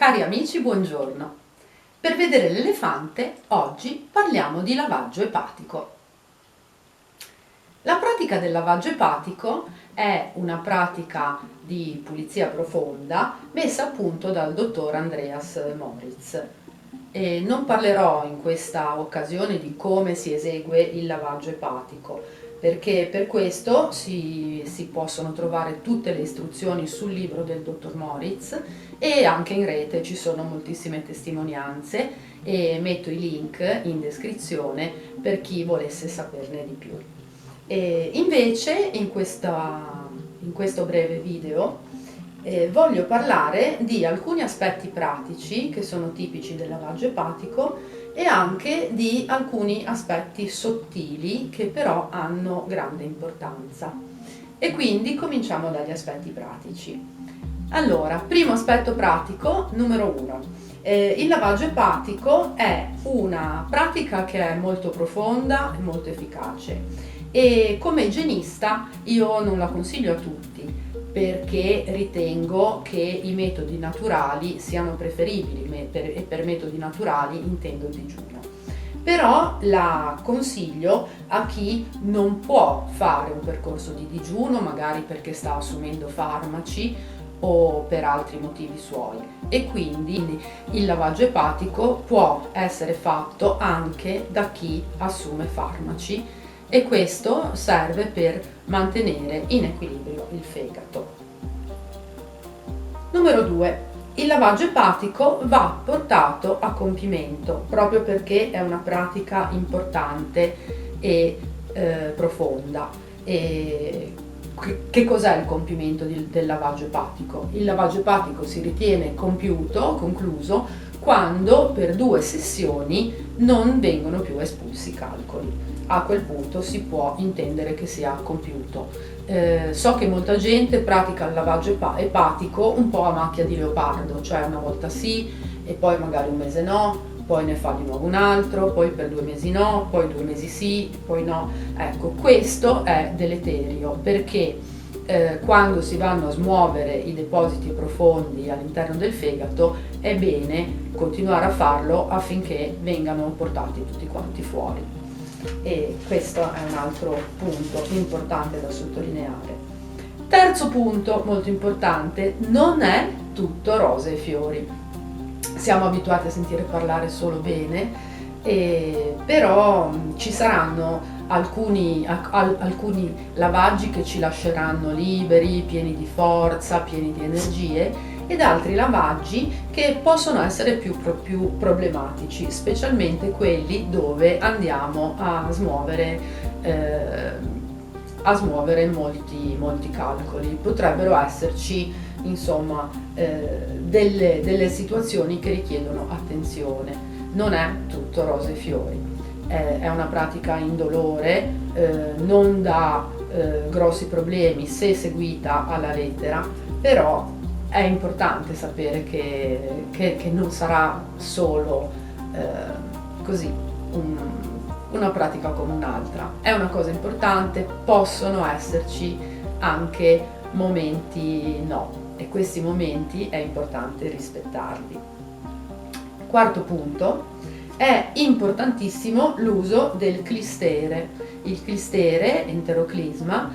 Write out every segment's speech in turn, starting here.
Cari amici, buongiorno. Per vedere l'elefante, oggi parliamo di lavaggio epatico. La pratica del lavaggio epatico è una pratica di pulizia profonda messa a punto dal dottor Andreas Moritz. E non parlerò in questa occasione di come si esegue il lavaggio epatico, perché per questo si possono trovare tutte le istruzioni sul libro del dottor Moritz e anche in rete ci sono moltissime testimonianze e metto i link in descrizione per chi volesse saperne di più. E invece in questo breve video voglio parlare di alcuni aspetti pratici che sono tipici del lavaggio epatico e anche di alcuni aspetti sottili che però hanno grande importanza. E quindi cominciamo dagli aspetti pratici. Allora, primo aspetto pratico, numero 1. Il lavaggio epatico è una pratica che è molto profonda e molto efficace e come igienista io non la consiglio a tutti perché ritengo che i metodi naturali siano preferibili e per metodi naturali intendo il digiuno. Però la consiglio a chi non può fare un percorso di digiuno, magari perché sta assumendo farmaci o per altri motivi suoi, e quindi il lavaggio epatico può essere fatto anche da chi assume farmaci e questo serve per mantenere in equilibrio il fegato. Numero 2. Il lavaggio epatico va portato a compimento proprio perché è una pratica importante e profonda. Che cos'è il compimento del lavaggio epatico? Il lavaggio epatico si ritiene concluso, quando per 2 sessioni non vengono più espulsi i calcoli. A quel punto si può intendere che sia compiuto. So che molta gente pratica il lavaggio epatico un po' a macchia di leopardo, cioè una volta sì e poi magari un mese no, poi ne fa di nuovo un altro, poi per 2 mesi no, poi 2 mesi sì, poi no. Ecco, questo è deleterio perché quando si vanno a smuovere i depositi profondi all'interno del fegato è bene continuare a farlo affinché vengano portati tutti quanti fuori. E questo è un altro punto importante da sottolineare. Terzo punto molto importante, non è tutto rose e fiori. Siamo abituati a sentire parlare solo bene, però ci saranno alcuni lavaggi che ci lasceranno liberi, pieni di forza, pieni di energie, ed altri lavaggi che possono essere più problematici, specialmente quelli dove andiamo a smuovere molti calcoli. Potrebbero esserci insomma delle situazioni che richiedono attenzione. Non è tutto rose e fiori, è una pratica indolore, non dà grossi problemi se seguita alla lettera, però è importante sapere che non sarà solo così una pratica come un'altra. È una cosa importante, possono esserci anche momenti no, e questi momenti è importante rispettarli. Quarto punto, è importantissimo l'uso del clistere. Il clistere, enteroclisma,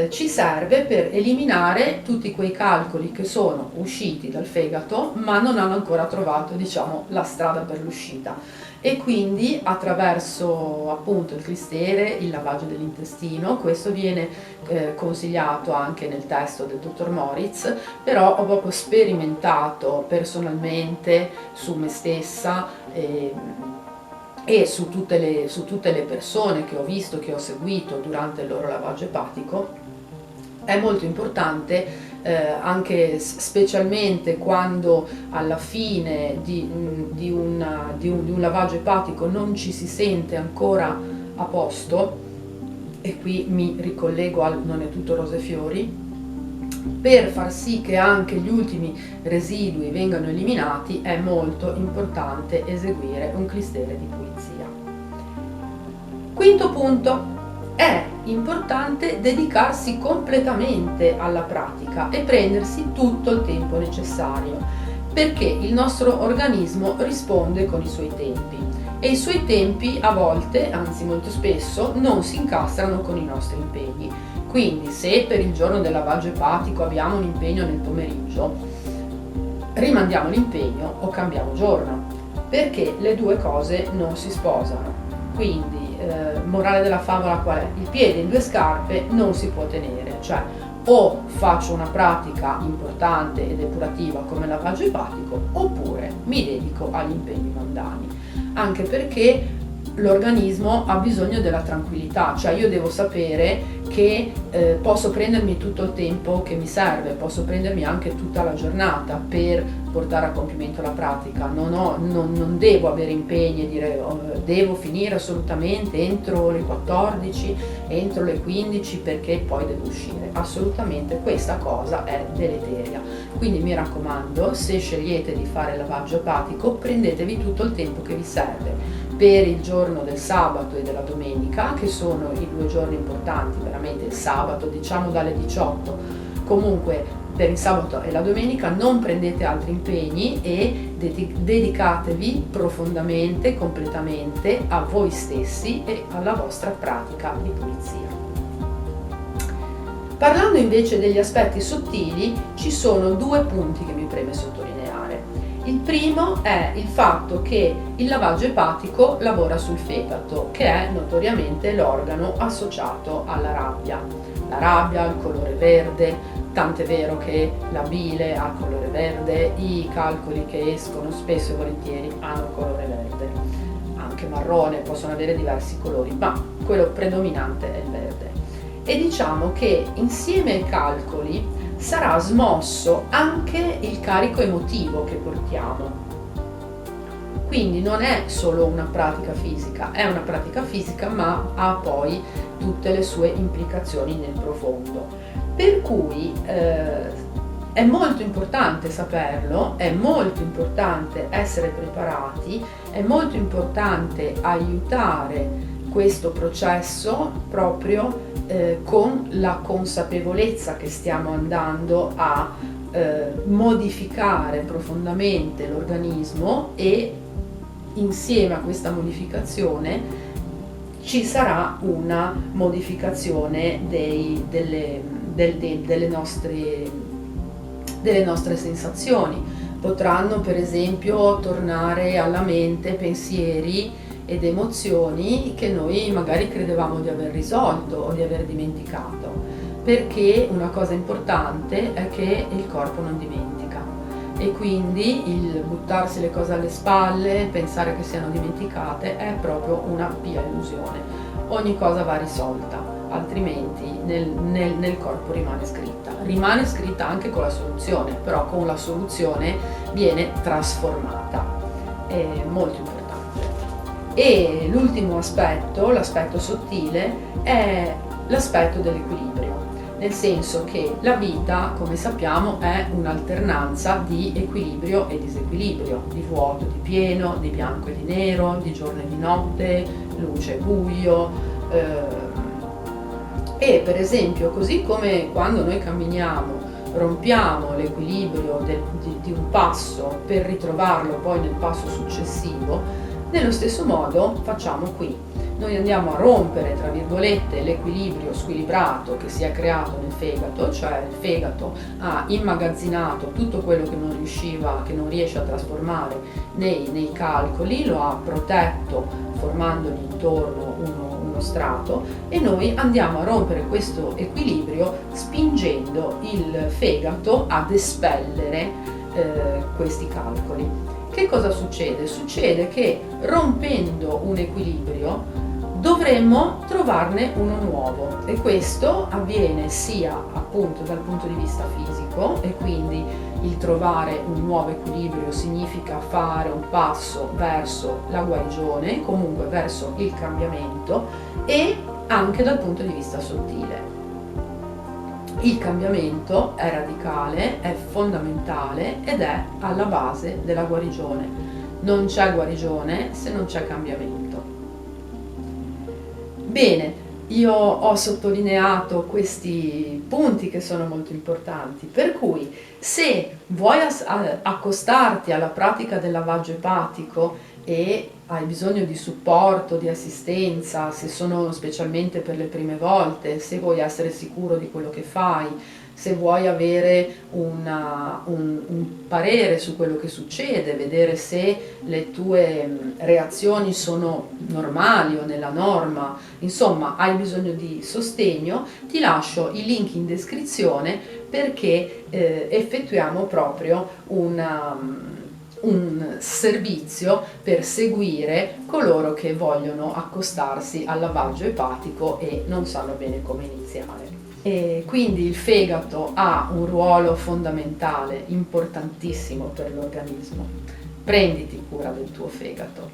ci serve per eliminare tutti quei calcoli che sono usciti dal fegato ma non hanno ancora trovato, diciamo, la strada per l'uscita, e quindi attraverso appunto il clistere, il lavaggio dell'intestino, questo viene consigliato anche nel testo del dottor Moritz, però ho proprio sperimentato personalmente su me stessa e su tutte le persone che ho visto, che ho seguito durante il loro lavaggio epatico. È molto importante anche specialmente quando alla fine di un lavaggio epatico non ci si sente ancora a posto, e qui mi ricollego al non è tutto rose e fiori, per far sì che anche gli ultimi residui vengano eliminati è molto importante eseguire un clistere di pulizia. Quinto punto, è importante dedicarsi completamente alla pratica e prendersi tutto il tempo necessario. Perché il nostro organismo risponde con i suoi tempi e i suoi tempi a volte, anzi molto spesso, non si incastrano con i nostri impegni. Quindi se per il giorno del lavaggio epatico abbiamo un impegno nel pomeriggio, rimandiamo l'impegno o cambiamo giorno, perché le due cose non si sposano. Quindi, morale della favola qual è? Il piede in due scarpe non si può tenere, cioè o faccio una pratica importante e depurativa come lavaggio epatico oppure mi dedico agli impegni mondani, anche perché l'organismo ha bisogno della tranquillità, cioè io devo sapere che posso prendermi tutto il tempo che mi serve, posso prendermi anche tutta la giornata per portare a compimento la pratica, non devo avere impegni e dire devo finire assolutamente entro le 14, entro le 15 perché poi devo uscire, assolutamente questa cosa è deleteria, quindi mi raccomando, se scegliete di fare il lavaggio epatico prendetevi tutto il tempo che vi serve per il giorno del sabato e della domenica, che sono i due giorni importanti, veramente il sabato diciamo dalle 18, comunque per il sabato e la domenica non prendete altri impegni e dedicatevi profondamente, completamente a voi stessi e alla vostra pratica di pulizia. Parlando invece degli aspetti sottili, ci sono due punti che mi preme sottolineare. Il primo è il fatto che il lavaggio epatico lavora sul fegato, che è notoriamente l'organo associato alla rabbia. La rabbia, il colore verde, tant'è vero che la bile ha colore verde, i calcoli che escono spesso e volentieri hanno colore verde, anche marrone, possono avere diversi colori, ma quello predominante è il verde. E diciamo che insieme ai calcoli sarà smosso anche il carico emotivo che portiamo. Quindi non è solo una pratica fisica, è una pratica fisica ma ha poi tutte le sue implicazioni nel profondo. Per cui è molto importante saperlo, è molto importante essere preparati, è molto importante aiutare questo processo proprio con la consapevolezza che stiamo andando a modificare profondamente l'organismo e insieme a questa modificazione ci sarà una modificazione delle nostre sensazioni. Potranno per esempio tornare alla mente pensieri ed emozioni che noi magari credevamo di aver risolto o di aver dimenticato, perché una cosa importante è che il corpo non dimentica e quindi il buttarsi le cose alle spalle, pensare che siano dimenticate è proprio una pia illusione. Ogni cosa va risolta, altrimenti nel corpo rimane scritta anche con la soluzione, però con la soluzione viene trasformata, è molto importante. E l'ultimo aspetto, l'aspetto sottile, è l'aspetto dell'equilibrio, nel senso che la vita, come sappiamo, è un'alternanza di equilibrio e disequilibrio, di vuoto e di pieno, di bianco e di nero, di giorno e di notte, luce e buio. E per esempio, così come quando noi camminiamo rompiamo l'equilibrio di un passo per ritrovarlo poi nel passo successivo, nello stesso modo facciamo qui. Noi andiamo a rompere, tra virgolette, l'equilibrio squilibrato che si è creato nel fegato, cioè il fegato ha immagazzinato tutto quello che non riesce a trasformare nei calcoli, lo ha protetto formandogli intorno uno strato e noi andiamo a rompere questo equilibrio spingendo il fegato ad espellere questi calcoli. Che cosa succede? Succede che rompendo un equilibrio dovremmo trovarne uno nuovo e questo avviene sia appunto dal punto di vista fisico e quindi il trovare un nuovo equilibrio significa fare un passo verso la guarigione, comunque verso il cambiamento e anche dal punto di vista sottile. Il cambiamento è radicale, è fondamentale ed è alla base della guarigione. Non c'è guarigione se non c'è cambiamento. Bene, io ho sottolineato questi punti che sono molto importanti, per cui se vuoi accostarti alla pratica del lavaggio epatico e hai bisogno di supporto, di assistenza, se sono specialmente per le prime volte, se vuoi essere sicuro di quello che fai, se vuoi avere un parere su quello che succede, vedere se le tue reazioni sono normali o nella norma, insomma hai bisogno di sostegno, ti lascio i link in descrizione perché effettuiamo proprio un servizio per seguire coloro che vogliono accostarsi al lavaggio epatico e non sanno bene come iniziare. E quindi il fegato ha un ruolo fondamentale, importantissimo per l'organismo. Prenditi cura del tuo fegato.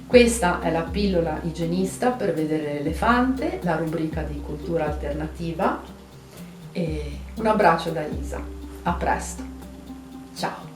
Questa è la pillola igienista per vedere l'elefante, la rubrica di cultura alternativa. E un abbraccio da Isa. A presto. Ciao.